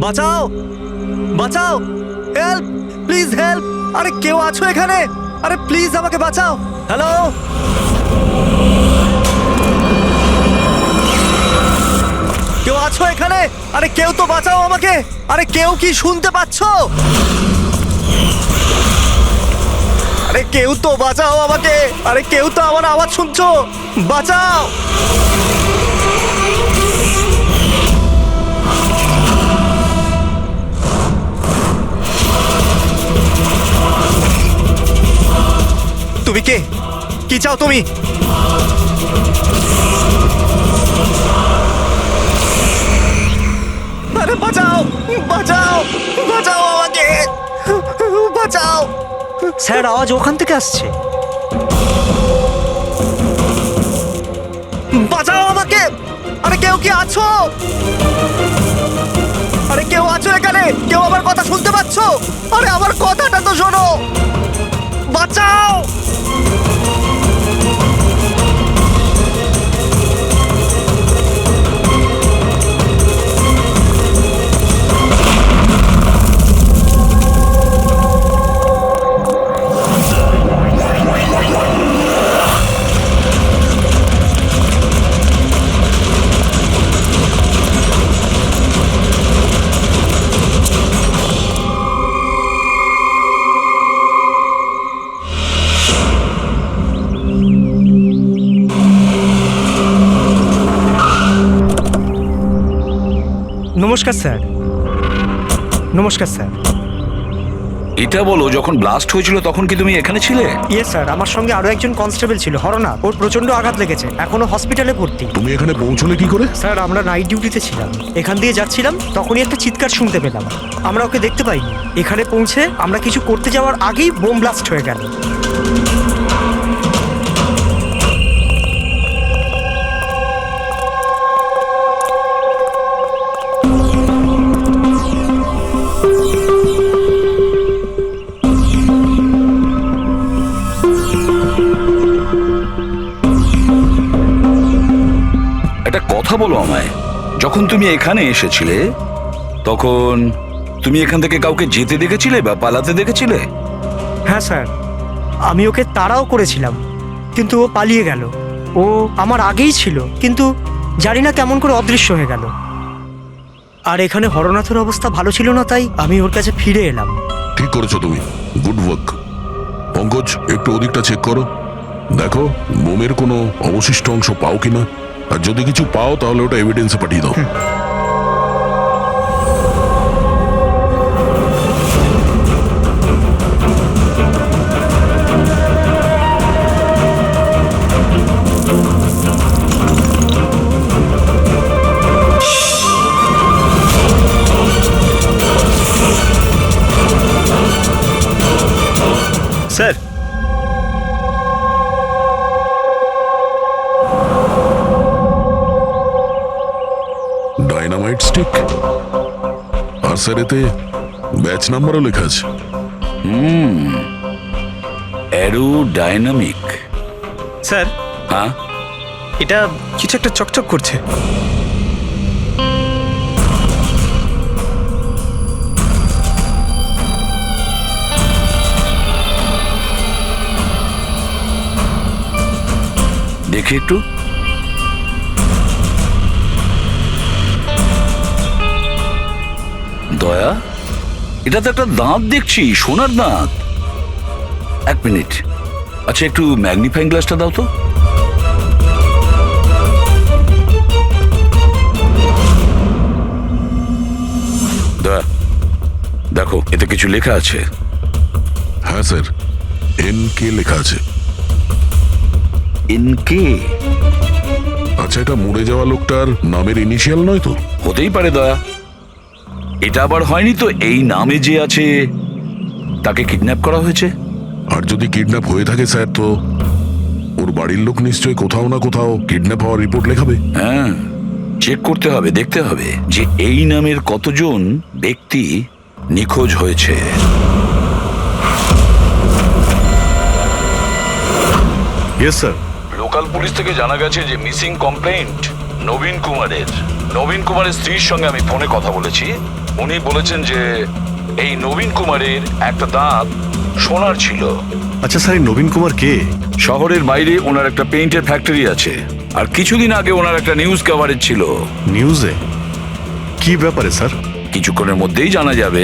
বাঁচাও, বাঁচাও, help, please help. আরে কেউ আছো এখানে? আরে প্লিজ আমাকে বাঁচাও। হ্যালো, কেউ আছো এখানে? আরে কেউ তো বাঁচাও আমাকে। আরে কেউ কি শুনতে পাচ্ছো? আরে কেউ তো বাঁচাও আমাকে। আরে কেউ তো আমার আওয়াজ শুনছো? বাঁচাও। তুমি কে? কি চাও তুমি? আরে বাঁচাও, বাঁচাও, বাঁচাও আমাকে, বাঁচাও। স্যার, আওয়াজ ওখান থেকে আসছে। বাঁচাও আমাকে। আরে কেউ কি আছো? আরে কেউ আছো এখানে? কেউ আমার কথা শুনতে পাচ্ছো? আরে আমার কথাটা তো শোনো। বাঁচাও। নমস্কার স্যার। নমস্কার স্যার। এটা বলো, যখন ব্লাস্ট হয়েছিল তখন কি তুমি এখানে ছিলে? ইয়ে স্যার, আমার সঙ্গে আরো একজন কনস্টেবল ছিল, হরনা। ওর প্রচন্ড আঘাত লেগেছে, এখনো হসপিটালে ভর্তি। তুমি এখানে পৌঁছলে কি করে? স্যার, আমরা নাইট ডিউটিতে ছিলাম, এখান দিয়ে যাচ্ছিলাম, তখনই একটা চিৎকার শুনতে পেলাম। আমরা ওকে দেখতে পাইনি। এখানে পৌঁছে আমরা কিছু করতে যাওয়ার আগেই বোম ব্লাস্ট হয়ে গেল। একটা কথা বলো আমায়, যখন তুমি এখানে এসেছিলে তখন তুমি এখান থেকে কাউকে যেতে দেখেছিলে বা পালাতে দেখেছিলে? হ্যাঁ স্যার, আমি ওকে তাড়াও করেছিলাম, কিন্তু ও পালিয়ে গেল। ও আমার আগেই ছিল, কিন্তু জানি না কেমন করে অদৃশ্য হয়ে গেল। আর এখানে হরনাথের অবস্থা ভালো ছিল না, তাই আমি ওর কাছে ফিরে এলাম। ঠিক করেছো তুমি, গুড ওয়ার্ক। পঙ্কজ, একটু ওদিকটা চেক করো, দেখো বোমের কোনো অবশিষ্ট অংশ পাও কিনা। আর যদি কিছু পাও তাহলে ওটা এভিডেন্সে পাঠিয়ে দাও। স্যার, ডাইনামাইট স্টিক, আর স্যার এতে ব্যাচ নাম্বারও লেখা আছে। অ্যারোডাইনামিক। স্যার হ্যাঁ, এটা কিছু একটা চকচক করছে। দেখি একটু। দয়া, এটা তো একটা দাঁত দেখছি, সোনার দাঁত। এক মিনিট, আচ্ছা একটু ম্যাগনিফাইং গ্লাসটা দাও তো। দয়া, দেখো এতে কিছু লেখা আছে। হ্যাঁ স্যার, NK লেখা আছে। এনকে? আচ্ছা, এটা মরে যাওয়া লোকটার নামের ইনিশিয়াল নয় তো? হতেই পারে দয়া। এটা আবার হয়নি তো এই নামে যে আছে তাকে কিডন্যাপ করা হয়েছে? আর যদি কিডন্যাপ হয়ে থাকে স্যার, তো ওর বাড়ির লোক নিশ্চয়ই কোথাও না কোথাও কিডন্যাপ হওয়ার রিপোর্ট লেখাবে। হ্যাঁ, চেক করতে হবে, দেখতে হবে যে এই নামের কতজন ব্যক্তি নিখোঁজ হয়েছে। Yes sir. লোকাল পুলিশ থেকে জানা গেছে যে মিসিং কমপ্লেন্ট নবীন কুমারের। নবীন কুমারের স্ত্রীর সঙ্গে আমি ফোনে কথা বলেছি। উনি বলেছেন যে এই নবীন কুমারের একটা দাঁত সোনার ছিল। আচ্ছা স্যার, এই নবীন কুমার কে? শহরের বাইরে ওনার একটা পেইন্টের ফ্যাক্টরি আছে, আর কিছুদিন আগে ওনার একটা নিউজ কভারেজ ছিল। নিউজে? কি ব্যাপারে স্যার? কিছুক্ষণের মধ্যেই জানা যাবে।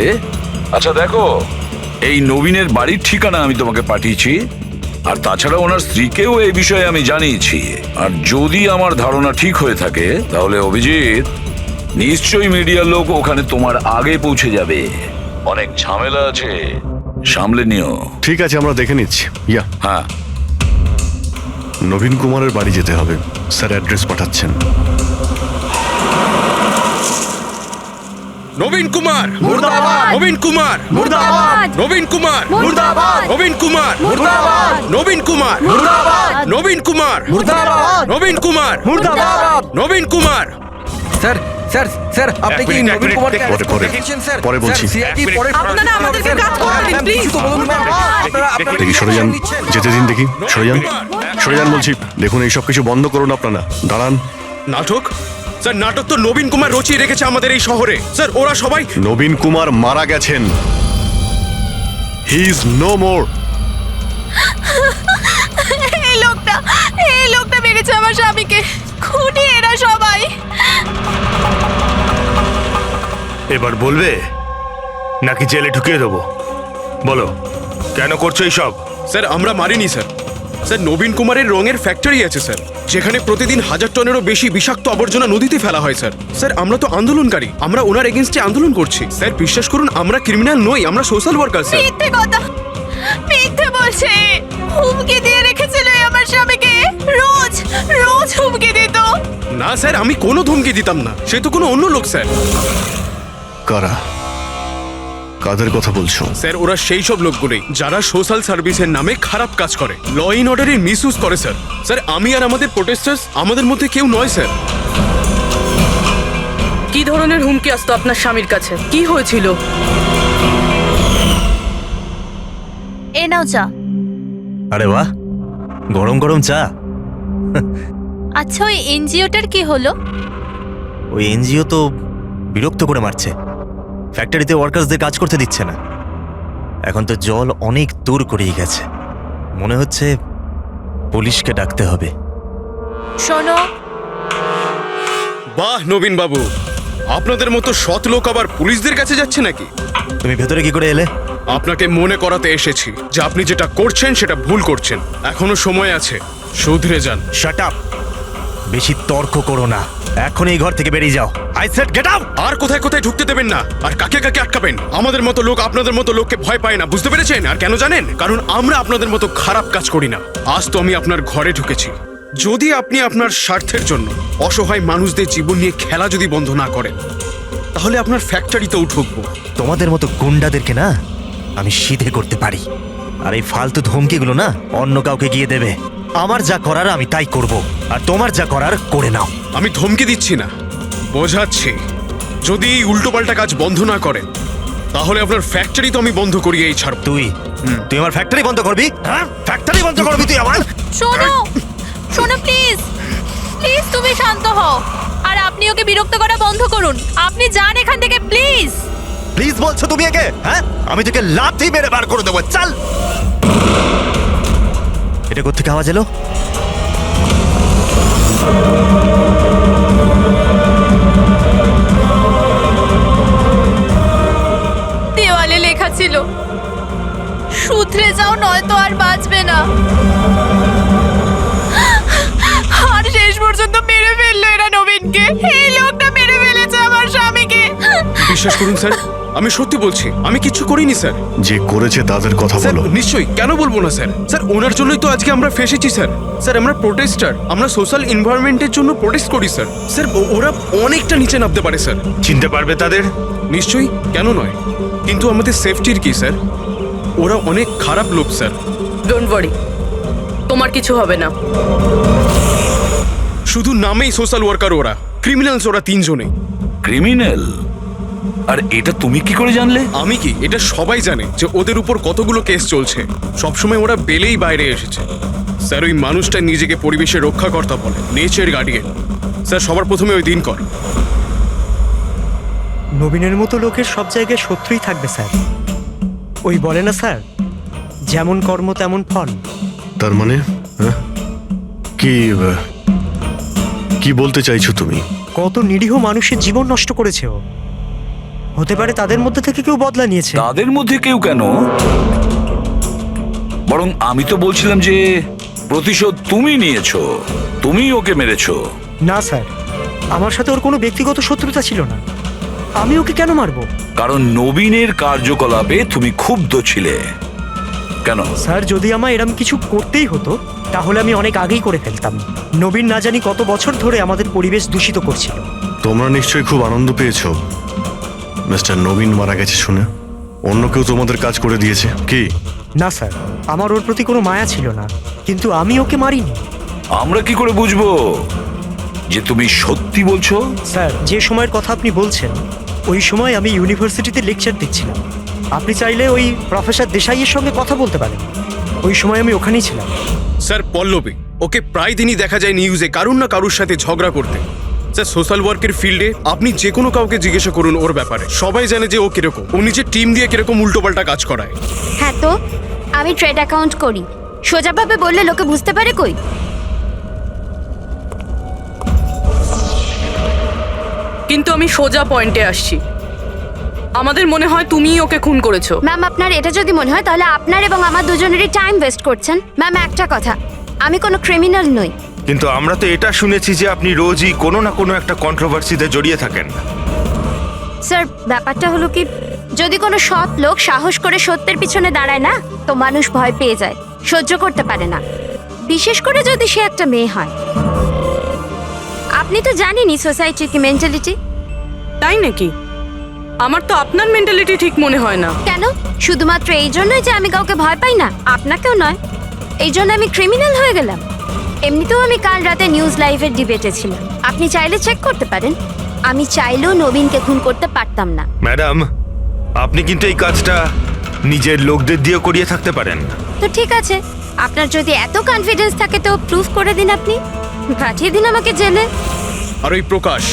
আচ্ছা দেখো, এই নবীনের বাড়ির ঠিকানা আমি তোমাকে পাঠিয়েছি, আর তাছাড়া ওনার স্ত্রীকেও এই বিষয়ে আমি জানিয়েছি। আর যদি আমার ধারণা ঠিক হয়ে থাকে তাহলে অভিজিৎ, নিশ্চয়ই মিডিয়ার লোক ওখানে তোমার আগে পৌঁছে যাবে। অনেক ঝামেলা আছে, সামলে নিও। ঠিক আছে, আমরা দেখে নিচ্ছি। ইয়া, হ্যাঁ। নবীন কুমারের বাড়ি যেতে হবে। স্যার অ্যাড্রেস পাঠাচ্ছেন। নবীন কুমার মুর্দাবাদ! নবীন কুমার মুর্দাবাদ! নবীন কুমার মুর্দাবাদ! নবীন কুমার মুর্দাবাদ! নবীন কুমার মুর্দাবাদ! নবীন কুমার মুর্দাবাদ! নবীন কুমার মুর্দাবাদ! নবীন কুমার স্যার স্যার স্যার আপনি কি নবীন কুমারকে পরে, arrest পরে। দেখেছেন স্যার? পরে বলছি। স্যার, CID পরে আপনারা আমাদেরকে কাজ করতে দিন, প্লিজ। আপনারা দেখি সরে যান, যেতে দিন দেখি। সরে যান, সরে যান বলছি। দেখুন, এইসব কিছু বন্ধ করুন আপনারা। দাঁড়ান। নাটক? স্যার, নাটক তো নবীন কুমার রচিয়ে রেখেছে আমাদের এই শহরে। স্যার, ওরা সবাই নবীন কুমার মারা গেছেন। He is no more. এই লোকটা মেরেছে আমার স্বামীকে। খুনি এরা সবাই। এবার বলবে নাকি জেলে ঢুকিয়ে দেবো? বলো, কেন করছো এইসব? স্যার, আমরা মারিনি স্যার। স্যার, নবীন কুমারের রঙের ফ্যাক্টরি আছে স্যার, যেখানে প্রতিদিন 1000 টনেরও বেশি বিষাক্ত আবর্জনা নদীতে ফেলা হয় স্যার। স্যার, আমরা তো আন্দোলনকারী, আমরা ওনার এগেনস্টে আন্দোলন করছি। স্যার, বিশ্বাস করুন, আমরা ক্রিমিনাল নই, আমরা সোশ্যাল ওয়ার্কার স্যার। মিথ্যে কথা, মিথ্যে বলছে। হুমকি দিয়ে রেখেছিল আমার স্বামীকে। রোজ রোজ হুমকি দিত। না স্যার, আমি কোনো ধমকি দিতাম না, সে তো কোনো অন্য লোক স্যার। কারা? কাদের কথা বলছো? স্যার, ওরা সেই সব লোকগুলোই যারা সোশ্যাল সার্ভিসের নামে খারাপ কাজ করে, ল ইন অর্ডারের মিসইউজ করে স্যার। স্যার, আমি আর আমাদের প্রোটেস্টার্স আমাদের মধ্যে কেউ নয় স্যার। কি ধরনের হুমকি আসতো আপনার স্বামীর কাছে? কি হয়েছিল? এ নাও চা। আরে বাহ, গরম গরম চা। আচ্ছা, ওই এনজিওটার কি হলো? ওই এনজিও তো বিরক্ত করে মারছে, ফ্যাক্টরিতে ওয়ার্কার্সদের কাজ করতে দিচ্ছে না। এখন তো জল অনেক দূর করিয়ে গেছে, মনে হচ্ছে পুলিশকে ডাকতে হবে। শোনো, বাহ নবীন বাবু, আপনাদের মতো সৎ লোক আবার পুলিশদের কাছে যাচ্ছে নাকি? তুমি ভেতরে কি করে এলে? আপনাকে মনে করাতে এসেছি যে আপনি যেটা করছেন সেটা ভুল করছেন। এখনো সময় আছে, শুধরে যান। Shut up! বেশি তর্ক করো না, এখন এই ঘর থেকে বেরিয়ে যাও। I said get out! আর কোথায় কোথায় ঢুকতে দেবেন না, আর কাকে কাকে আটকাবেন। আমাদের মতো লোক আপনাদের মতো লোককে ভয় পায় না, বুঝতে পেরেছেন? আর কেন জানেন? কারণ আমরা আপনাদের মতো খারাপ কাজ করি না। আজ তো আমি আপনার ঘরে ঢুকেছি। যদি আপনি আপনার স্বার্থের জন্য অসহায় মানুষদের জীবন নিয়ে খেলা যদি বন্ধ না করেন, তাহলে আপনার ফ্যাক্টরিতেও ঢুকবো। তোমাদের মতো গুন্ডাদেরকে না আমি সিধে করতে পারি, আর এই ফালতু ধমকিগুলো না অন্য কাউকে গিয়ে দেবে। আমার যা করার আমি তাই করব, আর তোমার যা করার করে নাও। আমি ধমকি দিচ্ছি না, বোঝাচ্ছি। যদি এই উল্টোপাল্টা কাজ বন্ধ না করেন, তাহলে আপনার ফ্যাক্টরি তো আমি বন্ধ করিয়েই ছাড়ব। তুই আমার ফ্যাক্টরি বন্ধ করবি? হ্যাঁ, ফ্যাক্টরি বন্ধ করবি তুই আমার? শোনো, শোনো প্লিজ, প্লিজ তুমি শান্ত হও। আর আপনি ওকে বিরক্ত করা বন্ধ করুন। আপনি যান এখান থেকে প্লিজ। প্লিজ বলছো তুমি একে? হ্যাঁ, আমি তোকে লাথি মেরে বার করে দেবো। চল! এটা কোত্থেকে আওয়াজ এলো? দেওয়ালে লেখা ছিল, শুধরে যাও নয়তো আর বাঁচবে না। আর শেষ পর্যন্ত মেরে ফেললো এরা নবীনকে। এই লোকটা মেরে ফেলেছে আমার স্বামীকে। বিশ্বাস করুন স্যার, আমি সত্যি বলছি, আমি কিচ্ছু করিনি স্যার। যে করেছে তাদের কথা স্যার, বলো। নিশ্চয়ই, কেন বলবো না স্যার। স্যার, ওনার জন্যই তো আজকে আমরা ফেসেছি স্যার। স্যার, আমরা প্রোটেস্টার, আমরা সোশ্যাল এনভায়রনমেন্টের জন্য প্রোটেস্ট করি স্যার। স্যার, ওরা অনেকটা নিচে নামতে পারে স্যার। চিনতে পারবে তাদের? নিশ্চয়ই, কেন নয়, কিন্তু আমাদের সেফটির কি স্যার? ওরা অনেক খারাপ লোক স্যার। ডোন্ট ওয়ারি, তোমার কিছু হবে না। শুধু নামেই সোশ্যাল ওয়ার্কার, ওরা ক্রিমিনালস, ওরা তিনজনেই। ক্রিমিনাল? আর এটা তুমি কি করে জানলে? আমি কি, এটা সবাই জানে যে ওদের উপর কতগুলো কেস চলছে। সবসময় ওরা বেলেই বাইরে এসেছে স্যার। ওই মানুষটা নিজেকে পরিবেশের রক্ষাকর্তা বলে, নেচার গার্ডিয়ান। স্যার, সবার প্রথমে ওই দিনকর, নবীনের মতো লোকের সব জায়গায় শত্রুই থাকবে স্যার। ওই বলে না স্যার, যেমন কর্ম তেমন ফল। তার মানে হ্যাঁ? কি বলতে চাইছো তুমি? কত নিরীহ মানুষের জীবন নষ্ট করেছে ও। হতে পারে তাদের মধ্যে থেকে কেউ বদলা নিয়েছে। তাদের মধ্যে কেউ কেন, বরং আমি তো বলছিলাম যে প্রতিশোধ তুমি নিয়েছো, তুমি ওকে মেরেছো। না স্যার, আমার সাথে ওর কোনো ব্যক্তিগত শত্রুতা ছিল না। আমি ওকে কেন মারবো? কারণ নবীনের কার্যকলাপে তুমি ক্ষুব্ধ ছিলে। কেন? স্যার, যদি আমায় এরম কিছু করতেই হতো তাহলে আমি অনেক আগেই করে ফেলতাম। নবীন না জানি কত বছর ধরে আমাদের পরিবেশ দূষিত করছিল। তোমরা নিশ্চয়ই খুব আনন্দ পেয়েছো মিস্টার নবীন মারা গেছে শুনে। অন্য কেউ তোমাদের কাজ করে দিয়েছে কি? না স্যার, আমার ওর প্রতি কোনো মায়া ছিল না, কিন্তু আমি ওকে মারিনি। আমরা কি করে বুঝবো যে তুমি সত্যি বলছো? স্যার, যে সময়ের কথা আপনি বলছেন ওই সময় আমি ইউনিভার্সিটিতে লেকচার দিচ্ছিলাম। আপনি চাইলে ওই প্রফেসর দেশাইয়ের সঙ্গে কথা বলতে পারেন। ওই সময় আমি ওখানেই ছিলাম। স্যার, পল্লবী ওকে প্রায় দিনই দেখা যায় নিউজে কারুর না কারুর সাথে ঝগড়া করতে। স্যার, সোশ্যাল ওয়ার্কের ফিল্ডে আপনি যে কোনো কাউকে জিজ্ঞাসা করুন ওর ব্যাপারে, সবাই জানে যে ও কিরকম। ও নিজের টিম দিয়ে কিরকম উল্টোপাল্টা কাজ করায়। হ্যাঁ তো, আমি ট্রেড অ্যাকাউন্ট করি। সোজাভাবে বললে লোকে বুঝতে পারে কই। কিন্তু আমি সোজা পয়েন্টে আসছি। আমাদের মনে হয় তুমিই ওকে খুন করেছো। ম্যাম, আপনার এটা যদি মনে হয় তাহলে আপনার এবং আমার দুজনেরই টাইম ওয়েস্ট করছেন। ম্যাম, একটা কথা, আমি কোনো ক্রিমিনাল নই। কিন্তু আমরা তো এটা শুনেছি যে আপনি রোজই কোনো না কোনো একটা কন্ট্রোভার্সিতে জড়িয়ে থাকেন। স্যার, ব্যাপারটা হলো কি, যদি কোনো সৎ লোক সাহস করে সত্যের পিছনে দাঁড়ায় না, তো মানুষ ভয় পেয়ে যায়, সহ্য করতে পারে না। বিশেষ করে যদি সে একটা মেয়ে হয়। আপনি তো জানেনই সোসাইটির কি মেন্টালিটি। তাই নাকি? আমার তো আপনার মেন্টালিটি ঠিক মনে হয় না। কেন? শুধুমাত্র এই জন্যই যে আমি কাউকে ভয় পাই না? আপনাকেও নয়। এই জন্য আমি ক্রিমিনাল হয়ে গেলাম? এমনিতেও আমি কাল রাতে নিউজ লাইভের ডিবেটে ছিলাম। আপনি চাইলে চেক করতে পারেন। আমি চাইলেও নবীনকে খুন করতে পারতাম না। ম্যাডাম, আপনি কিন্তু এই কাজটা নিজের লোকদের দিয়ে করিয়ে থাকতে পারেন। তো ঠিক আছে, আপনার যদি এত কনফিডেন্স থাকে তো প্রুফ করে দিন। আপনি পাঠিয়ে দিন আমাকে জেলে। আর ওই প্রকাশ,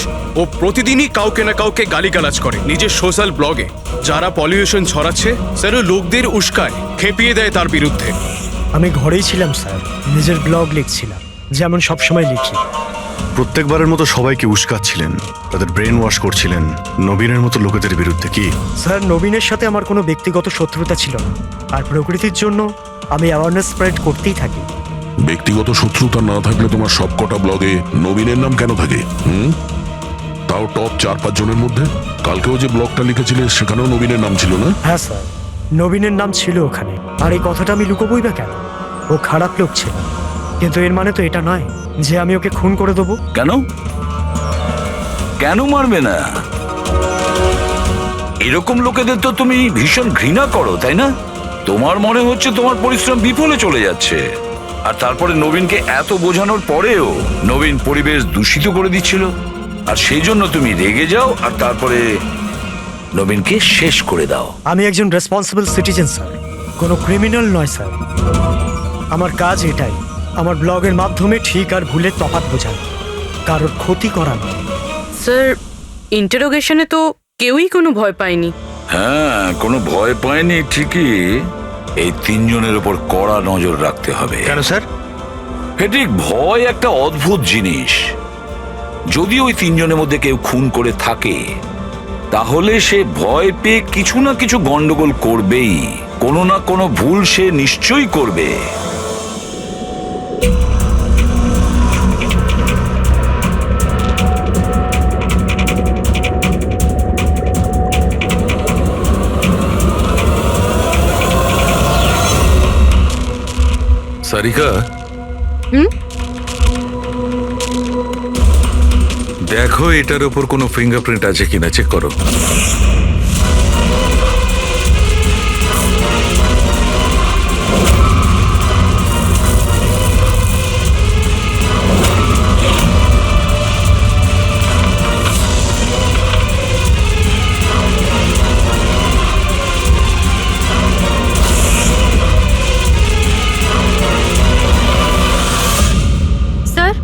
ও প্রতিদিনই কাউকে না কাউকে গালিগালাজ করে নিজের সোশ্যাল ব্লগে। যারা পলিউশন ছড়াচ্ছে স্যার, ও লোকদের উস্কায়, খেপিয়ে দেয় তার বিরুদ্ধে। আমি ঘরেই ছিলাম স্যার, নিজের ব্লগ লিখছিলাম, যেমন সবসময় লিখি। প্রত্যেকবারের মতো সবাইকে উস্কাচ্ছিলেন, তাদের ব্রেন ওয়াশ করছিলেন নবীনের মতো লোকেদের বিরুদ্ধে কি? স্যার, নবীনের সাথে আমার কোনো ব্যক্তিগত শত্রুতা ছিল না, আর প্রকৃতির জন্য আমি অ্যাওয়ারনেস স্প্রেড করতেই থাকি। ব্যক্তিগত শত্রুতা না থাকলে তোমার সবকটা ব্লগে নবীনের নাম কেন থাকে? তাও টপ 4-5 জনের মধ্যে। কালকেও যে ব্লগটা লিখেছিলে সেখানেও নবীনের নাম ছিল না? হ্যাঁ স্যার, নবীনের নাম ছিল ওখানে। আর এই কথাটা আমি লুকোবই বা কেন? ও খারাপ লোক ছিল, কিন্তু এর মানে তো এটা নয় যে আমি ওকে খুন করে দেবো। কেন? কেন মারবে না? এরকম লোকেদের তো তুমি ভীষণ ঘৃণা করো, তাই না? তোমার মনে হচ্ছে তোমার পরিশ্রম বিফলে চলে যাচ্ছে। আর তারপরে নবীনকে এত বোঝানোর পরেও নবীন পরিবেশ দূষিত করে দিচ্ছিল, আর সেই জন্য তুমি রেগে যাও আর তারপরে নবীনকে শেষ করে দাও। আমি একজন রেসপন্সিবল সিটিজেন স্যার, কোনো ক্রিমিনাল নয় স্যার। আমার কাজ এটাই, আমার ব্লগের মাধ্যমে ঠিক আর ভুলের তফাৎ বোঝানো, কারোর ক্ষতি করা নয়। স্যার, ইন্টারোগেশনে তো কেউই কোনো ভয় পায়নি। হ্যাঁ, কোনো ভয় পায়নি ঠিকই। এই 3 জনের উপর কড়া নজর রাখতে হবে। কেন স্যার? ফেডরিক, ভয় একটা অদ্ভুত জিনিস। যদি ওই 3 জনের মধ্যে কেউ খুন করে থাকে তাহলে সে ভয় পেয়ে কিছু না কিছু গন্ডগোল করবেই, কোনো না কোনো ভুল সে নিশ্চয়ই করবে। সারিকা, দেখো এটার উপর কোনো ফিঙ্গারপ্রিন্ট আছে কিনা চেক করো। স্যার,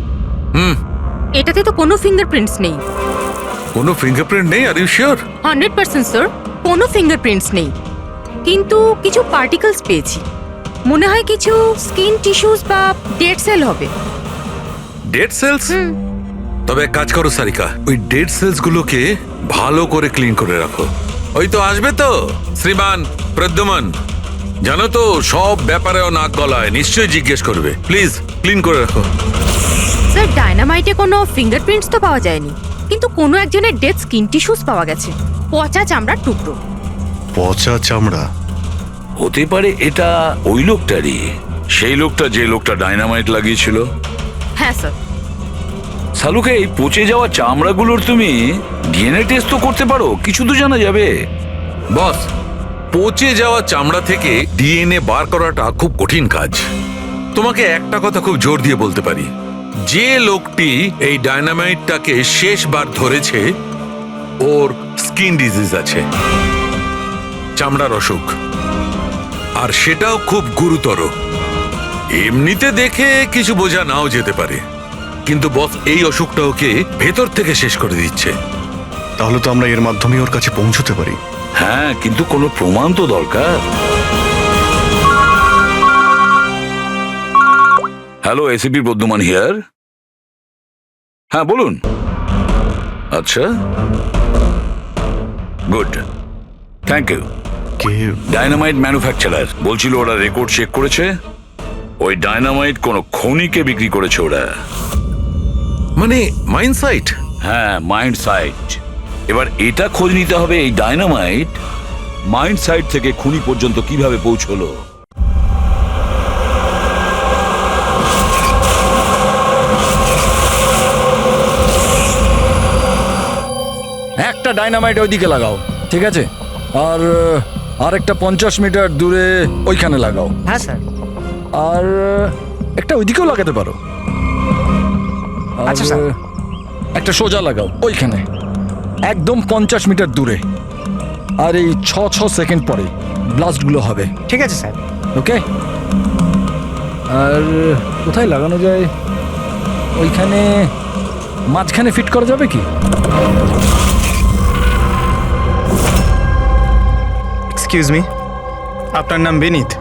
এটাতে তো কোনো ফিঙ্গারপ্রিন্টস নেই। কোনো ফিঙ্গারপ্রিন্ট নেই? Are you sure? 100% স্যার, কোনো ফিঙ্গারপ্রিন্টস নেই, কিন্তু কিছু পার্টিকেলস পেয়েছি। মনে হয় কিছু স্কিন টিস্যুস বা ডেড সেল হবে। Dead cells? তবে এক কাজ করো সারিকা, ওই ডেড সেলস গুলোকে ভালো করে ক্লিন করে রাখো। ওই তো আসবে তো শ্রীমান প্রদ্যুমন, জানো তো সব ব্যাপারেও নাক গলায়, নিশ্চয়ই জিজ্ঞেস করবে। প্লিজ ক্লিন করে রাখো। স্যার, ডায়নামাইটে কোনো ফিঙ্গারপ্রিন্টস তো পাওয়া যায়নি, কিন্তু কোনো একজনের ডেড স্কিন টিস্যুস পাওয়া গেছে, পচা চামড়ার টুকরো। পচা চামড়া? হতে পারে এটা ওই লোকটারই, সেই লোকটা যে লোকটা ডায়নামাইট লাগিয়েছিল। হ্যাঁ স্যার। সালুকে, এই পচে যাওয়া চামড়াগুলোর তুমি ডিএনএ টেস্ট তো করতে পারো, কিছু তো জানা যাবে। বস, পচে যাওয়া চামড়া থেকে ডিএনএ বার করাটা খুব কঠিন কাজ। তোমাকে একটা কথা খুব জোর দিয়ে বলতে পারি, যে লোকটি এই ডায়নামাইটটাকে শেষবার ধরেছে ওর স্কিন ডিজিজ আছে, চামড়ার অসুখ, আর সেটাও খুব গুরুতর। এমনিতে দেখে কিছু বোঝা নাও যেতে পারে, কিন্তু বস এই অসুখটা ওকে ভেতর থেকে শেষ করে দিচ্ছে। তাহলে তো আমরা এর মাধ্যমে ওর কাছে পৌঁছতে পারি। হ্যাঁ, কিন্তু কোনো প্রমাণ তো দরকার। Hello, ACP Pradyuman here. হ্যাঁ বলুন। আচ্ছা, গুড, থ্যাংক ইউ। কে? ডায়নামাইট ম্যানুফ্যাকচারার বলছিল ওরা রেকর্ড চেক করেছে, ওই ডায়নামাইট কোনো খনিকে বিক্রি করেছে ওরা। মানে মাইন্ড সাইট? হ্যাঁ, মাইন্ড সাইট। এবার এটা খোঁজ নিতে হবে এই ডায়নামাইট মাইন্ড সাইট থেকে খুনি পর্যন্ত কিভাবে পৌঁছলো। একটা ডাইনামাইট ওইদিকে লাগাও, ঠিক আছে? আর আরেকটা 50 মিটার দূরে ওইখানে লাগাও। হ্যাঁ স্যার। আর একটা ওইদিকেও লাগাতে পারো। আচ্ছা স্যার। একটা সোজা লাগাও ওইখানে, একদম 50 মিটার দূরে। আর এই 6 সেকেন্ড পরে ব্লাস্টগুলো হবে। ঠিক আছে স্যার। ওকে। আর কোথায় লাগানো যায়? ওইখানে মাঝখানে ফিট করা যাবে কি? এক্সকিউজ মি, আপনার নাম বিনীত?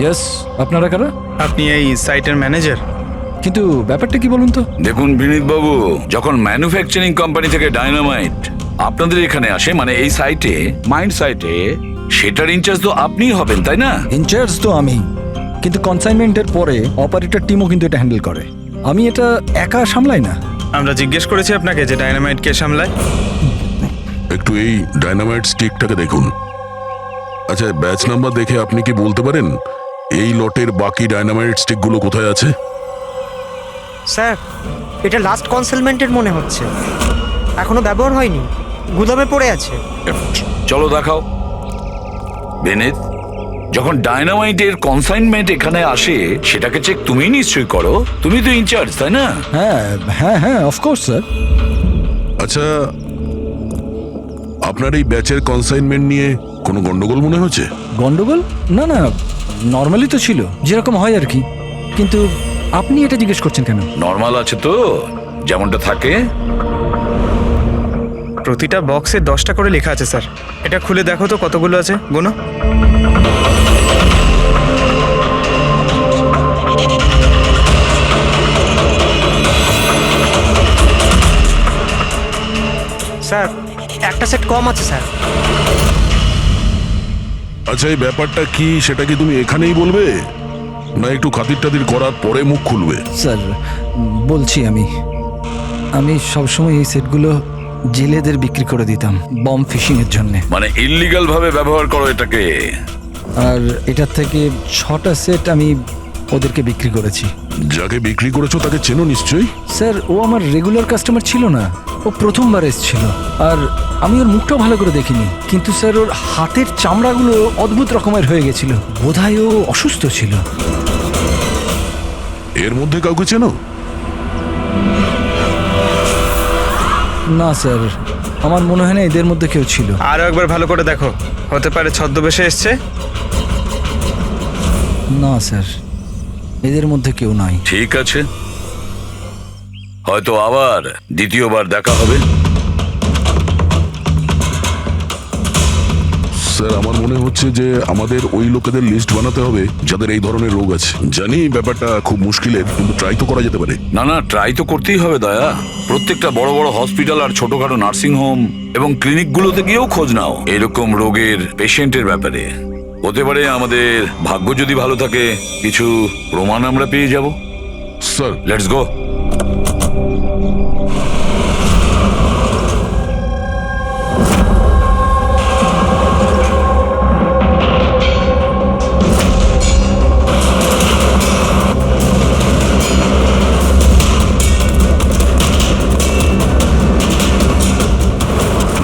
ইয়েস। আপনারা কারা? আপনি এই সাইটের ম্যানেজার? কিন্তু ব্যাপারটা কি বলুন তো? দেখুন বিনীত বাবু, যখন ম্যানুফ্যাকচারিং কোম্পানি থেকে ডায়নামাইট আপনাদের এখানে আসে, মানে এই সাইটে, মাইন্ড সাইটে, সেটার ইনচার্জ তো আপনিই হবেন, তাই না? ইনচার্জ তো আমি, কিন্তু কনসাইনমেন্টের পরে অপারেটর টিমও কিন্তু এটা হ্যান্ডেল করে। আমি এটা একা সামলাই না। আমরা জিজ্ঞেস করেছি আপনাকে যে ডায়নামাইট কে সামলায়। একটু এই ডায়নামাইট স্টিকটাকে দেখুন। আচ্ছা, ব্যাচ নাম্বার দেখে আপনি কি বলতে পারেন এই লটের বাকি ডায়নামাইট স্টিকগুলো কোথায় আছে? স্যার, এটা লাস্ট কনসেলমেন্টের মনে হচ্ছে, এখনো ব্যবহার হয়নি, গুদামে পড়ে আছে। চলো দেখাও। বিনীত, যখন ডায়নামাইটের কনসাইনমেন্ট এখানে আসে সেটাকে চেক তুমি নিশ্চয়ই করো, তুমি তো ইনচার্জ, তাই না? হ্যাঁ হ্যাঁ হ্যাঁ, অফকোর্স স্যার। আচ্ছা, আপনার এই ব্যাচের কনসাইনমেন্ট নিয়ে কোনো গন্ডগোল মনে হচ্ছে? গন্ডগোল? না না, নর্মালি তো ছিল, যেরকম হয় আর কি। কিন্তু আপনি এটা জিজ্ঞেস করছেন কেন? নর্মাল আছে তো, যেমনটা থাকে। প্রতিটা বক্সে 10টা করে লেখা আছে স্যার। এটা খুলে দেখো তো কতগুলো আছে, গোনো। স্যার, একটা সেট কম আছে স্যার। আচ্ছা, এই ব্যাপারটা কি সেটা কি তুমি এখানেই বলবে, না একটু খাতির টাতির করার পরে মুখ খুলবে? স্যার বলছি, আমি সবসময় এই সেটগুলো জেলেদের বিক্রি করে দিতাম বম ফিশিং এর জন্য। মানে ইল্লিগাল ভাবে ব্যবহার করো এটাকে। আর এটার থেকে 6টা সেট আমি ওদেরকে বিক্রি করেছি। যাকে বিক্রি করেছো তাকে চেনো নিশ্চয়ই? স্যার, ও আমার রেগুলার কাস্টমার ছিল না, ও প্রথমবার এসেছিল। আর আমি ওর মুখটাও ভালো করে দেখিনি, কিন্তু স্যার ওর হাতের চামড়াগুলো অদ্ভুত রকমের হয়ে গেছিল, বোধহয় ও অসুস্থ ছিল। এর মধ্যে কাউকে চেনো? না স্যার, আমার মনে হয় না এদের মধ্যে কেউ ছিল। আরো একবার ভালো করে দেখো, হতে পারে ছদ্মবেশে এসছে। না স্যার, এদের মধ্যে কেউ নাই। ঠিক আছে, হয়তো আবার দ্বিতীয়বার দেখা হবে। স্যার আমার মনে হচ্ছে যে আমাদের ওই লোকেদের লিস্ট বানাতে হবে যাদের এই ধরনের রোগ আছে। জানি ব্যাপারটা খুব মুশকিলের, কিন্তু ট্রাই তো করা যেতে পারে। না না, ট্রাই তো করতেই হবে দয়া। প্রত্যেকটা বড় বড় হসপিটাল আর ছোটখাটো নার্সিং হোম এবং ক্লিনিকগুলোতে গিয়েও খোঁজ নাও এরকম রোগের পেশেন্টের ব্যাপারে। হতে পারে আমাদের ভাগ্য যদি ভালো থাকে কিছু প্রমাণ আমরা পেয়ে যাব। Sir let's go.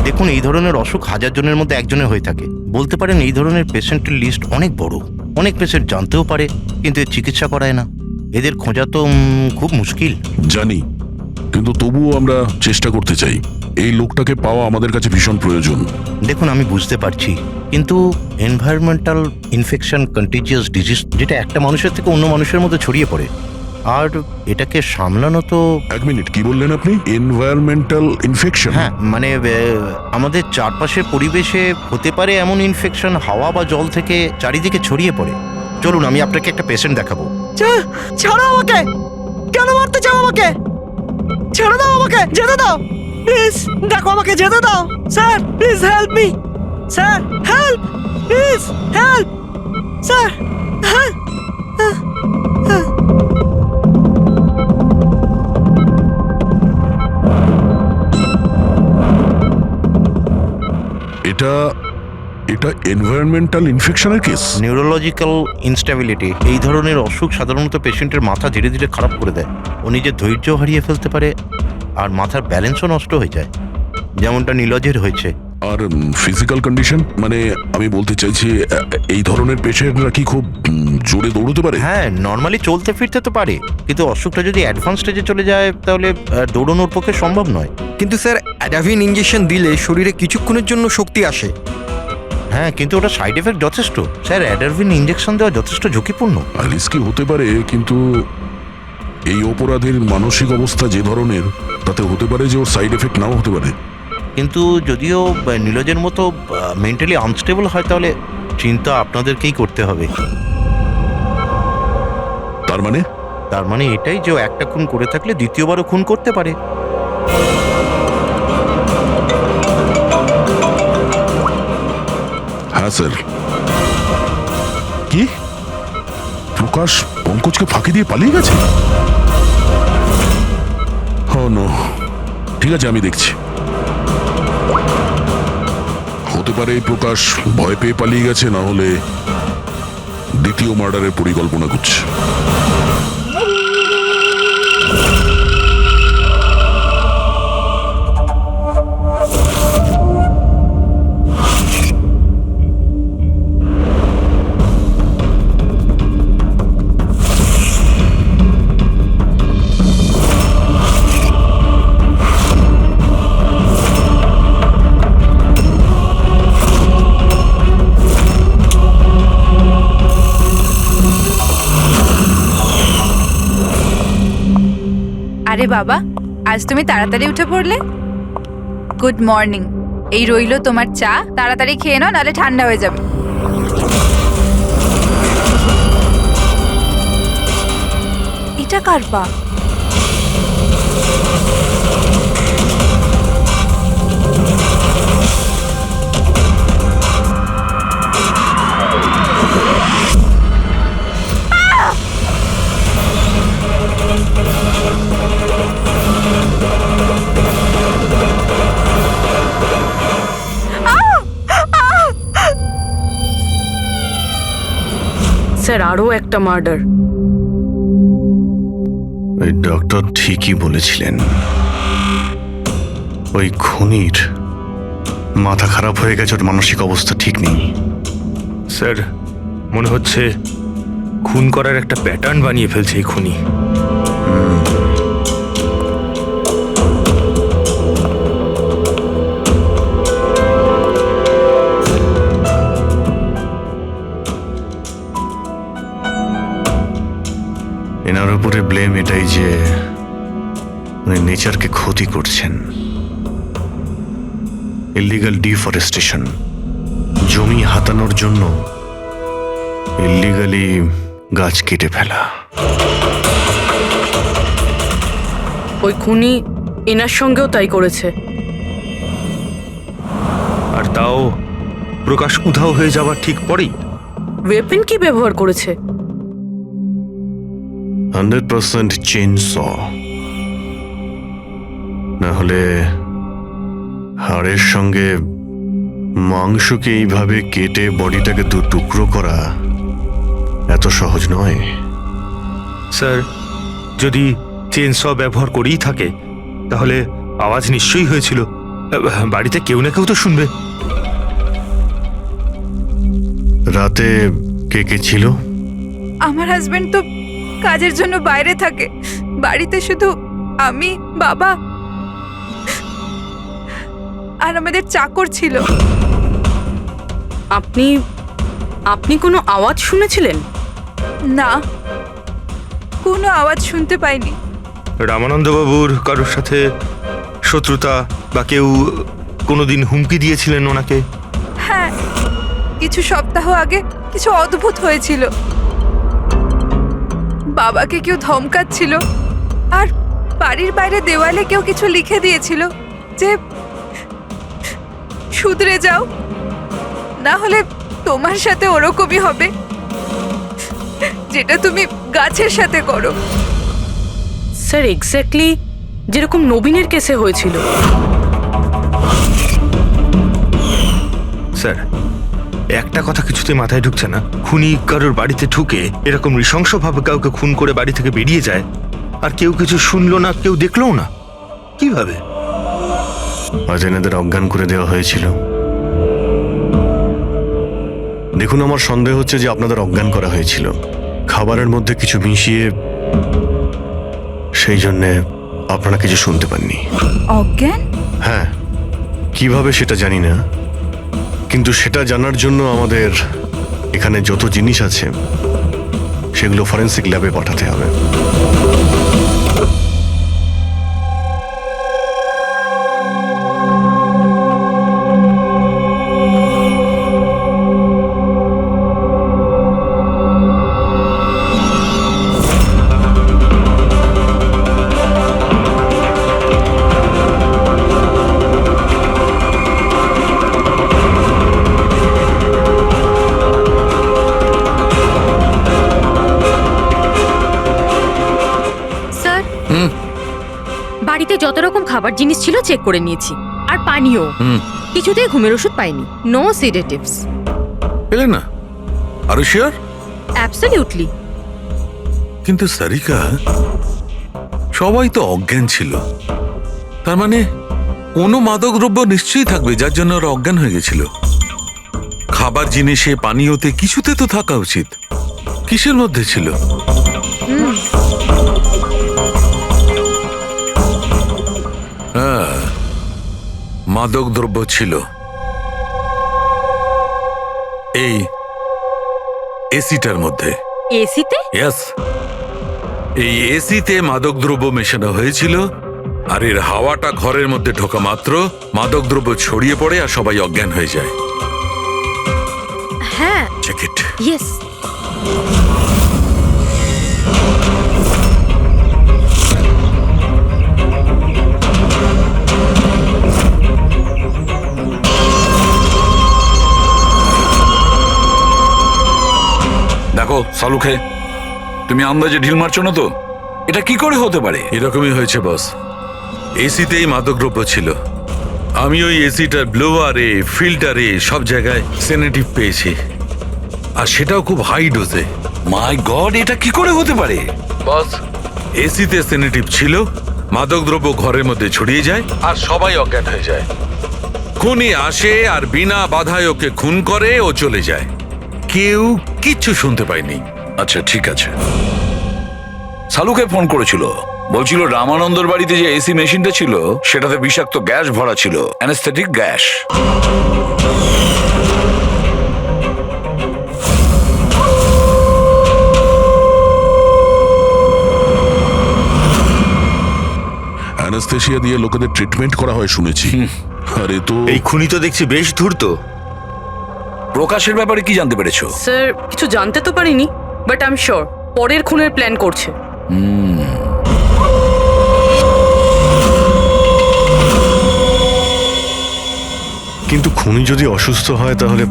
দেখুন, এই ধরনের অসুখ 1000 জনের মধ্যে একজনের হয়ে থাকে। বলতে পারেন এই ধরনের পেশেন্টের লিস্ট অনেক বড়। অনেক পেশেন্ট জানতেও পারে কিন্তু এর চিকিৎসা করায় না। এদের খোঁজা তো খুব মুশকিল। জানি, কিন্তু তবুও আমরা চেষ্টা করতে চাই। এই লোকটাকে পাওয়া আমাদের কাছে ভীষণ প্রয়োজন। দেখুন, আমি বুঝতে পারছি, কিন্তু এনভায়রনমেন্টাল ইনফেকশন কন্টিজিয়াস ডিজিজ, যেটা একটা মানুষের থেকে অন্য মানুষের মধ্যে ছড়িয়ে পড়ে, আর এটাকে সামলানো তো। এক মিনিট, কি বললেন আপনি? Environmental infection? হ্যাঁ, মানে আমাদের চারপাশের পরিবেশে হতে পারে এমন ইনফেকশন হাওয়া বা জল থেকে চারিদিকে ছড়িয়ে পড়ে। চলুন, আমি আপনাকে একটা পেশেন্ট দেখাবো। ছাড়ো আমাকে! কেন মারতে চাও আমাকে? ছেড়ে দাও আমাকে, যেতে দাও প্লিজ। দেখো, আমাকে যেতে দাও sir, please help me sir, help please, help sir, help. এটা এনভায়রনমেন্টাল ইনফেকশনের কেস। নিউরোলজিক্যাল ইনস্টেবিলিটি, এই ধরনের অসুখ সাধারণত পেশেন্টের মাথা ধীরে ধীরে খারাপ করে দেয়। ও নিজের ধৈর্য হারিয়ে ফেলতে পারে আর মাথার ব্যালেন্সও নষ্ট হয়ে যায়, যেমনটা নীলজের হয়েছে। আর ফিজিক্যাল কন্ডিশন, মানে আমি বলতে চাইছি এই ধরনের পেশেন্টরা কি খুব জোরে দৌড়তে পারে? হ্যাঁ, নর্মালি চলতে ফিরতে তো পারে, কিন্তু অসুখটা যদি অ্যাডভান্স স্টেজে চলে যায় তাহলে দৌড়ানোর পক্ষে সম্ভব নয়। কিন্তু স্যার, অ্যাডাভিন ইঞ্জেকশন দিলে শরীরে কিছুক্ষণের জন্য শক্তি আসে। হ্যাঁ, কিন্তু ওটা সাইড এফেক্ট যথেষ্ট। স্যার, অ্যাডারভিন ইঞ্জেকশন দেওয়া যথেষ্ট ঝুঁকিপূর্ণ। রিস্কি হতে পারে, কিন্তু এই অপরাধীর মানসিক অবস্থা যে ধরনের, তাতে হতে পারে যে ওর সাইড এফেক্ট নাও হতে পারে। কিন্তু যদিও নীলজের মতো মেন্টালি আনস্টেবল হয়, তাহলে চিন্তা আপনাদেরকেই করতে হবে। তার মানে এটাই যে একটা খুন করে থাকলে দ্বিতীয়বারও খুন করতে পারে। হ্যাঁ স্যার। কি প্রকাশ পঙ্কজকে ফাঁকি দিয়ে পালিয়ে গেছে? নো, ঠিক আছে, আমি দেখছি। হতে পারে এই প্রকাশ ভয় পেয়ে পালিয়ে গেছে, না হলে দ্বিতীয় মার্ডারের পরিকল্পনা করছে। আরে বাবা, আজ তুমি তাড়াতাড়ি উঠে পড়লে। Good morning. এই রইলো তোমার চা, তাড়াতাড়ি খেয়ে নাও, নাহলে ঠান্ডা হয়ে যাবে। এটা কার পা? স্যার, আরও একটা মার্ডার। ওই ডক্টর ঠিকই বলেছিলেন, ওই খুনির মাথা খারাপ হয়ে গেছে, ওর মানসিক অবস্থা ঠিক নেই। স্যার, মনে হচ্ছে খুন করার একটা প্যাটার্ন বানিয়ে ফেলছে এই খুনি। এনার উপরে ব্লেম এটাই যে উনি নেচারকে ক্ষতি করছেন। ইলিগাল ডিফরেস্টেশন, জমি হাতানোর জন্য ইল্লিগালি গাছ কেটে ফেলা। ওই খুনি এনার সঙ্গেও তাই করেছে। আর তাও প্রকাশ উধাও হয়ে যাওয়ার ঠিক পরেই। ওয়েপেন কি ব্যবহার করেছে? 100% চেইন স, না হলে হাড়ের সঙ্গে মাংসকে এইভাবে কেটে বডিটাকে দু টুকরো করা এত সহজ নয়। স্যার, যদি চেনস ব্যবহার করেই থাকে তাহলে আওয়াজ নিশ্চয়ই হয়েছিল। বাড়িতে কেউ না কেউ তো শুনবে। রাতে কে কে ছিল? আমার হাজবেন্ড তো কাজের জন্য বাইরে থাকে, বাড়িতে শুধু আমি, বাবা আর আমাদের চাকর ছিল। আপনি আপনি কোনো আওয়াজ শুনেছিলেন? না, কোনো আওয়াজ শুনতে পাইনি। রামানন্দ বাবুর কারোর সাথে শত্রুতা বা কেউ কোনোদিন হুমকি দিয়েছিলেন ওনাকে? হ্যাঁ, কিছু সপ্তাহ আগে কিছু অদ্ভুত হয়েছিল। বাবাকে কেউ ধমকাচ্ছিল আর বাড়ির বাইরে দেওয়ালে কেউ কিছু লিখে দিয়েছিল যে শুধরে যাও, না হলে তোমার সাথে ওরকমই হবে যেটা তুমি গাছের সাথে করো। স্যার, এক্স্যাক্টলি যেরকম নবীনের কেসে হয়েছিল। স্যার, একটা কথা কিছুতে মাথায় ঢুকছে না। খুনি কারোর বাড়িতে ঢুকে এরকম নৃশংসভাবে কাউকে খুন করে বাড়ি থেকে বেরিয়ে যায়, আর কেউ কিছু শুনলো না, কেউ দেখলোও না। কিভাবে? আজ এনাদের অজ্ঞান করে দেওয়া হয়েছিল। দেখুন, আমার সন্দেহ হচ্ছে যে আপনাদের অজ্ঞান করা হয়েছিল খাবারের মধ্যে কিছু মিশিয়ে, সেই জন্যে আপনারা কিছু শুনতে পাননি। অজ্ঞান? হ্যাঁ, কিভাবে সেটা জানি না, কিন্তু সেটা জানার জন্য আমাদের এখানে যত জিনিস আছে সেগুলো ফরেন্সিক ল্যাবে পাঠাতে হবে। বাড়িতে যত রকম খাবার জিনিস ছিল চেক করে নিয়েছি, আর পানিও। কিছুতেই ঘুমের ওষুধ পাইনি। No sedatives. পেলে না? আর শিওর? অ্যাবসলিউটলি। কিন্তু সারিকা, সবাই তো অজ্ঞান ছিল, তার মানে কোনো মাদক দ্রব্য নিশ্চয়ই থাকবে যার জন্য ওরা অজ্ঞান হয়ে গেছিল। খাবার জিনিসে, পানীয়তে, কিছুতে তো থাকা উচিত। কিসের মধ্যে ছিল? হ্যাঁ, মাদক দ্রব্য ছিল। এই এসিটার মধ্যে। এসিতে? ইয়েস, এই এসিতে মাদক দ্রব্য মেশানো হয়েছিল, আর এর হাওয়াটা ঘরের মধ্যে ঢোকা মাত্র মাদক দ্রব্য ছড়িয়ে পড়ে আর সবাই অজ্ঞান হয়ে যায়। হ্যাঁ, চেক ইট। ইয়েস। দেখো সালুখে, তুমি আন্দাজে ঢিল মারছো না তো? এটা কি করে হতে পারে? এরকমই হয়েছে বস। এসিতেই মাদকদ্রব্য ছিল। আমি ওই এসিটার ব্লোয়ারে, ফিল্টারে, সব জায়গায় সেনেটিভ পেয়েছি, আর সেটাও খুব হাই ডোজে। মাই গড, এটা কি করে হতে পারে? বস, এসিতে সেনেটিভ ছিল, মাদকদ্রব্য ঘরের মধ্যে ছড়িয়ে যায় আর সবাই অজ্ঞান হয়ে যায়। খুনি আসে আর বিনা বাধায় ওকে খুন করে, ও চলে যায়। কেউ কিচ্ছু শুনতে পায়নি। আচ্ছা ঠিক আছে। সালুকে ফোন করেছিল, বলছিল রামানন্দর বাড়িতে যে এসি মেশিনটা ছিল সেটাতে বিষাক্ত গ্যাস ভরা ছিল, অ্যানেস্থেটিক গ্যাস। অ্যানেস্থেশিয়া দিয়ে লোকেদের ট্রিটমেন্ট করা হয় শুনেছি। আরে তো এই খুনি তো দেখছি বেশ ধূর্ত। প্রকাশের ব্যাপারে কি জানতে পেরেছো? স্যার কিছু জানতে তো পারিনি, বাট আই এম শিওর পরের খুনের প্ল্যান করছে। কিন্তু খুনি যদি অসুস্থ হয় তাহলে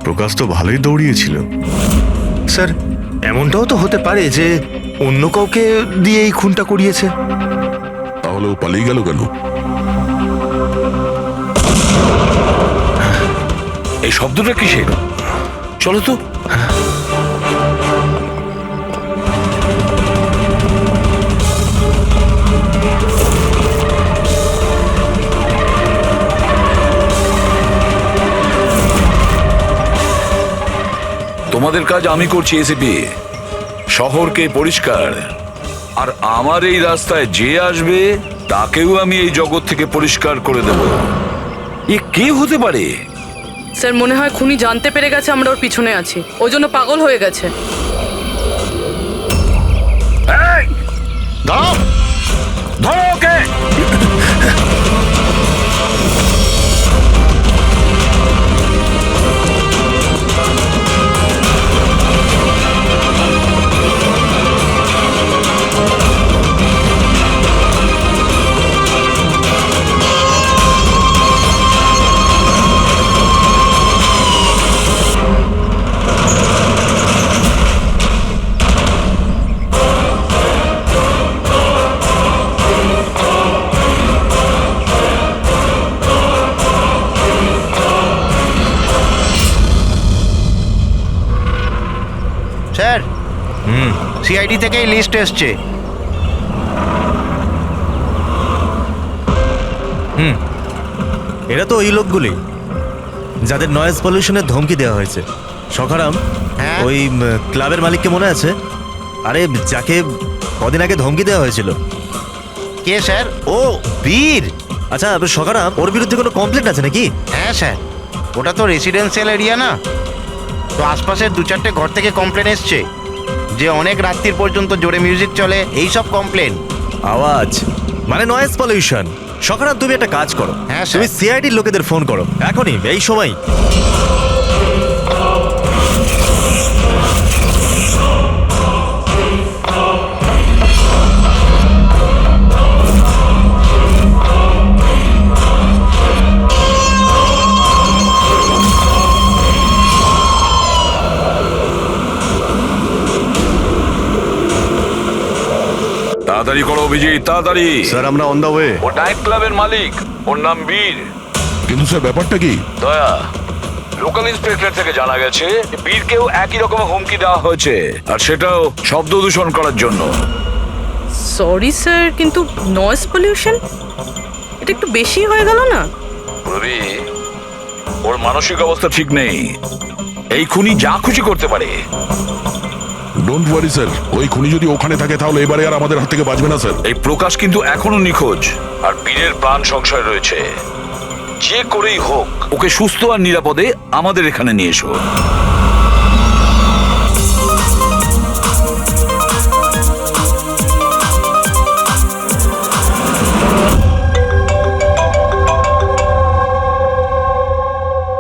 প্রকাশ তো ভালোই দৌড়িয়েছিল। স্যার এমনটাও তো হতে পারে যে অন্য কাউকে দিয়ে এই খুনটা করিয়েছে। তাহলে ও পালিয়ে গেল কেন? এই শব্দটা কিসের? চলো তো। তোমাদের কাজ আমি করছি এসিপি, শহরকে পরিষ্কার, আর আমার এই রাস্তায় যে আসবে তাকেও আমি এই জগৎ থেকে পরিষ্কার করে দেব। এ কে হতে পারে? স্যার মনে হয় খুনি জানতে পেরে গেছে আমরা ওর পিছনে আছি, ওই জন্য পাগল হয়ে গেছে। এই! দাঁড়াও! ধরো ওকে! স্যার, সিআইডি থেকে লিস্ট এসছে। এরা তো ওই লোকগুলি যাদের নয়েজ পলিউশনের ধমকি দেওয়া হয়েছে। সখারাম, হ্যাঁ? ওই ক্লাবের মালিককে মনে আছে? আরে যাকে কদিন আগে ধমকি দেওয়া হয়েছিল। কে স্যার? ও বীর। আচ্ছা সখারাম, ওর বিরুদ্ধে কোনো কমপ্লেন্ট আছে নাকি? হ্যাঁ স্যার, ওটা তো রেসিডেন্সিয়াল এরিয়া না, তো আশপাশের 2-4টে ঘর থেকে কমপ্লেন এসছে যে অনেক রাত্রির পর্যন্ত জোরে মিউজিক চলে, এই সব কমপ্লেন। আওয়াজ মানে নয়েজ পলিউশন। সখারাম, তুমি একটা কাজ করো, হ্যাঁ, স্যার। তুমি সিআইডির লোকেদের ফোন করো এখনই, এই সময়। তাড়াতাড়ি করো অভিজিৎ, তাড়াতাড়ি। স্যার আমরা অন দা ওয়ে। ও নাইট ক্লাবের মালিক, ওর নাম বীর। কিন্তু স্যার ব্যাপারটা কি? দয়া, লোকাল ইন্সপেক্টর থেকে জানা গেছে বীরকেও একই রকমের হুমকি দেওয়া হয়েছে, আর সেটাও শব্দ দূষণ করার জন্য। সরি স্যার, কিন্তু নয়েজ পলিউশন এটা একটু বেশি হয়ে গেল না? রবি, ওর মানসিক অবস্থা ঠিক নেই, এই খুনি যা খুশি করতে পারে। ডোন্ট ওয়ারি স্যার, ওই খুনি যদি ওখানে থাকে তাহলে এবারে আর আমাদের হাত থেকে বাঁচবে না স্যার। এই প্রকাশ কিন্তু এখনো নিখোঁজ, আর বীরের প্রাণ সংশয় রয়েছে। যে করেই হোক ওকে সুস্থ আর নিরাপদে আমাদের এখানে নিয়ে এসো।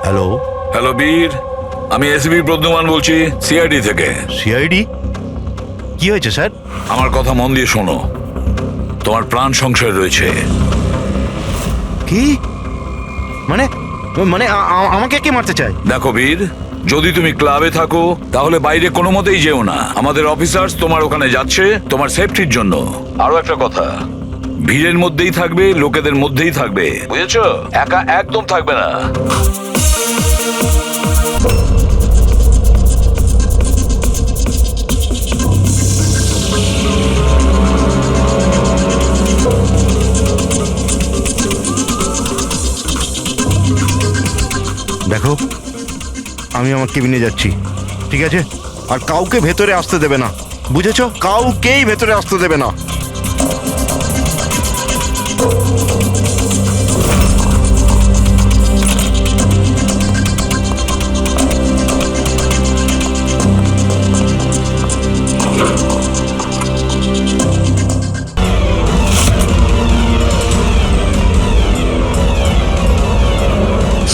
হ্যালো হ্যালো বীর, আমি এসবি প্রদ্যুমান বলছি, সিআইডি থেকে। সিআইডি? কি হয়েছে স্যার? আমার কথা মন দিয়ে শোনো, তোমার প্রাণ সংশয় রয়েছে। কি মানে? মানে আমাকে কে মারতে চায়? দেখো বীর, যদি তুমি ক্লাবে থাকো তাহলে বাইরে কোনো মতেই যেও না। আমাদের অফিসার্স তোমার ওখানে যাচ্ছে তোমার সেফটির জন্য। আরো একটা কথা, ভিড়ের মধ্যেই থাকবে, লোকেদের মধ্যেই থাকবে, বুঝেছো? একা একদম থাকবে না। দেখো, আমি আমার কেবিনে যাচ্ছি, ঠিক আছে? আর কাউকে ভেতরে আসতে দেবে না, বুঝেছো? কাউকেই ভেতরে আসতে দেবে না।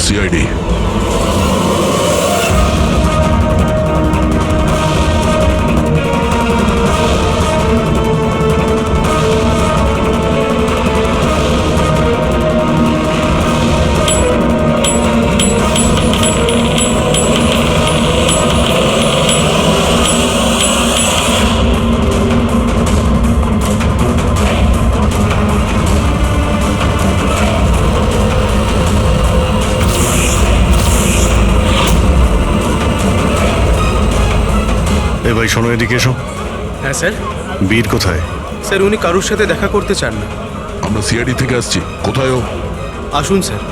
সিআইডি ভাই শোনো, এদিকে এসো। হ্যাঁ স্যার। বীর কোথায়? স্যার উনি কারুর সাথে দেখা করতে চান না। আমরা সিআইডি থেকে আসছি। কোথায় ও? আসুন স্যার।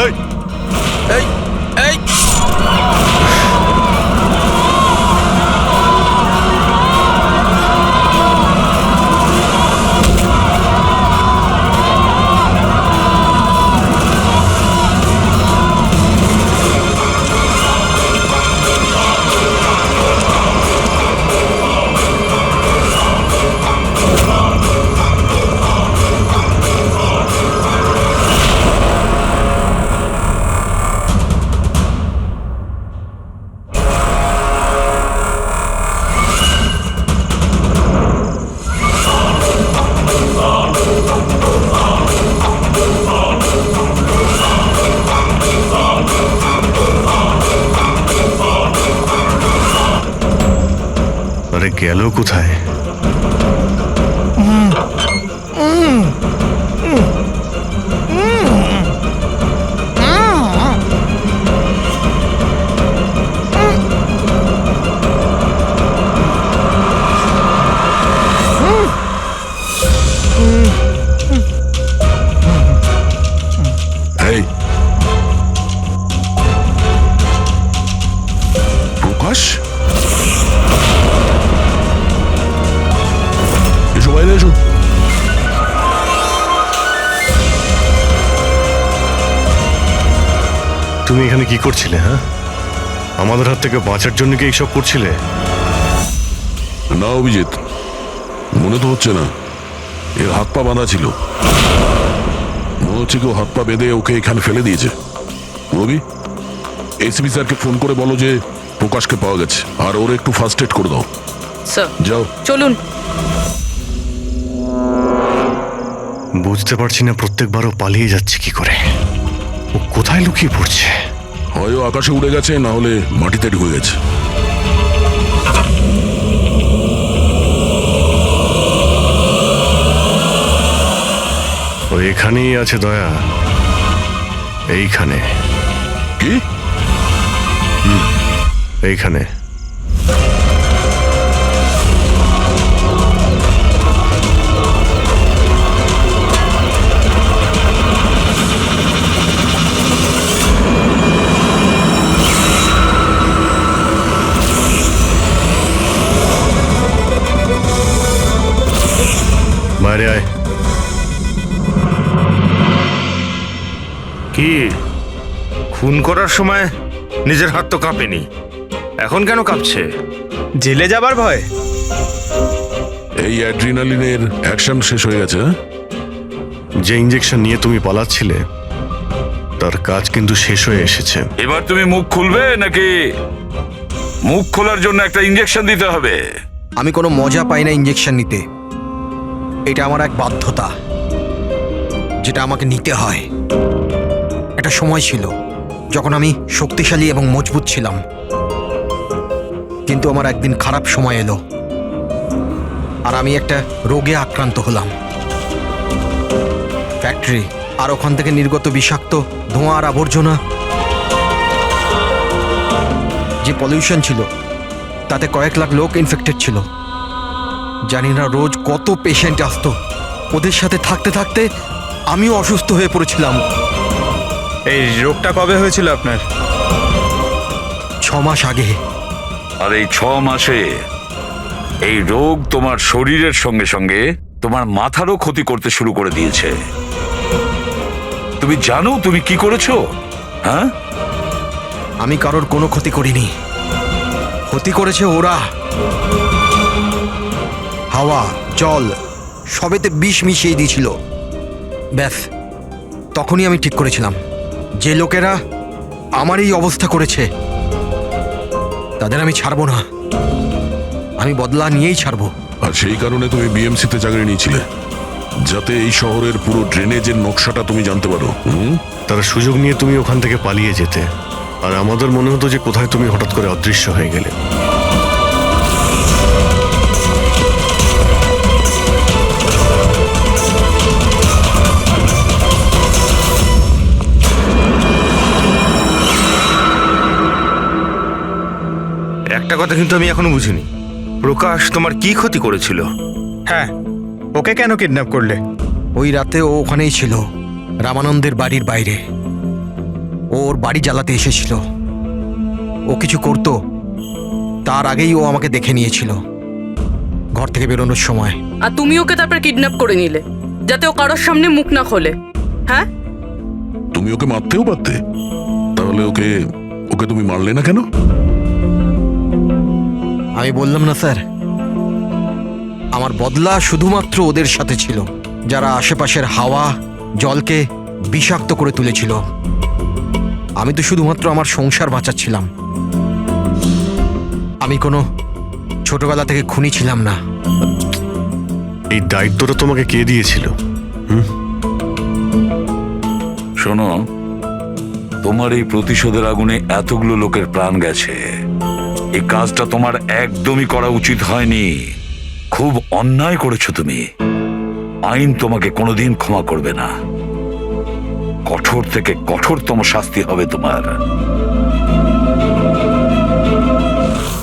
এই, এই এই আরে গেল কোথায়? এই প্রকাশ, এসো বাইরে এসো। তুমি এখানে কি করছিলে? হ্যাঁ, আমাদের হাত থেকে বাঁচার জন্য কি এইসব করছিলে? না অভিজিৎ, মনে তো হচ্ছে না। এর হাত পা বাঁধা ছিল। মনে হচ্ছে কেউ হাত পা বেঁধে ওকে এখানে ফেলে দিয়েছে। রবি, এসপি স্যারকে ফোন করে বলো যে প্রকাশকে পাওয়া গেছে, আর ওর একটু ফার্স্ট এড করে দাও। স্যার যাও। চলুন। বুঝতে পারছি না প্রত্যেকবারও পালিয়ে যাচ্ছে কি করে। ও কোথায় লুকিয়ে পড়ছে? হয় ও আকাশে উড়ে গেছে, না হলে মাটিতে ঢুকে গেছে। ও এখানেই আছে দয়া, এইখানে। কি? এইখানে। বাইরে আয়। কি খুন করার সময় নিজের হাত তো কাঁপেনি, এখন কেন কাঁপছে? জেলে যাবার ভয়। এই অ্যাড্রিনালিনের অ্যাকশন শেষ হয়ে গেছে। হ্যাঁ? যে ইঞ্জেকশন নিয়ে তুমি পালাচ্ছিলে তার কাজ কিন্তু শেষ হয়ে এসেছে। এবার তুমি মুখ খুলবে নাকি মুখ খোলার জন্য একটা ইঞ্জেকশন দিতে হবে? আমি কোনো মজা পাই না ইঞ্জেকশন নিতে। এটা আমার এক বাধ্যতা, যেটা আমাকে নিতে হয়। একটা সময় ছিল যখন আমি শক্তিশালী এবং মজবুত ছিলাম, কিন্তু আমার একদিন খারাপ সময় এলো আর আমি একটা রোগে আক্রান্ত হলাম। ফ্যাক্টরি আর ওখান থেকে নির্গত বিষাক্ত ধোঁয়া আর আবর্জনা, যে পলিউশন ছিল তাতে কয়েক লাখ লোক ইনফেক্টেড ছিল। জানি না রোজ কত পেশেন্ট আসতো। ওদের সাথে থাকতে থাকতে আমিও অসুস্থ হয়ে পড়েছিলাম। এই রোগটা কবে হয়েছিল আপনার? 6 মাস আগে। আর এই 6 মাসে এই রোগ তোমার শরীরের সঙ্গে সঙ্গে তোমার মাথারও ক্ষতি করতে শুরু করে দিয়েছে। তুমি জানো তুমি কি করেছো? হ্যাঁ, আমি কারোর কোনো ক্ষতি করিনি, ক্ষতি করেছে ওরা। হাওয়া, জল সবেতে বিষ মিশিয়ে দিয়েছিল। ব্যাস, তখনই আমি ঠিক করেছিলাম যে লোকেরা আমার এই অবস্থা করেছে তাদের আমি ছাড়বো না। আমি বদলা নিয়েই ছাড়বো। আর সেই কারণে তুমি বিএমসিতে চাকরি নিয়েছিলে, যাতে এই শহরের পুরো ড্রেনেজের নকশাটা তুমি জানতে পারো। তার সুযোগ নিয়ে তুমি ওখান থেকে পালিয়ে যেতে, আর আমাদের মনে হতো যে কোথায় তুমি হঠাৎ করে অদৃশ্য হয়ে গেলে। একটা কথা কিন্তু আমি এখনো বুঝিনি, প্রকাশ তোমার কি ক্ষতি করেছিল? হ্যাঁ, ওকে কেন কিডন্যাপ করলে? ওই রাতে ও ওখানেই ছিল, রামানন্দের বাড়ির বাইরে। ও ওর বাড়ি জ্বালাতে এসেছিল। ও কিছু করতো তার আগেই ও আমাকে দেখে নিয়েছিল ঘর থেকে বেরোনোর সময়। আর তুমি ওকে তারপর কিডন্যাপ করে নিলে যাতে ও কারোর সামনে মুখ না খোলে। হ্যাঁ, তুমি ওকে মারতেও পারতে, তাহলে ওকে ওকে তুমি মারলে না কেন? আমি বললাম না স্যার, আমার বদলা শুধুমাত্র ওদের সাথে ছিল, যারা আশেপাশের হাওয়া জলকে বিষাক্ত করে তুলেছিল। আমি তো শুধুমাত্র আমার সংসার বাঁচাচ্ছিলাম। আমি কোনো ছোটবেলা থেকে খুনি ছিলাম না। এই দায়িত্বটা তোমাকে কে দিয়েছিল? শোনো, তোমার এই প্রতিশোধের আগুনে এতগুলো লোকের প্রাণ গেছে। এই কাজটা তোমার একদমই করা উচিত হয়নি। খুব অন্যায় করেছো তুমি। আইন তোমাকে কোনোদিন ক্ষমা করবে না। কঠোর থেকে কঠোরতম শাস্তি হবে তোমার।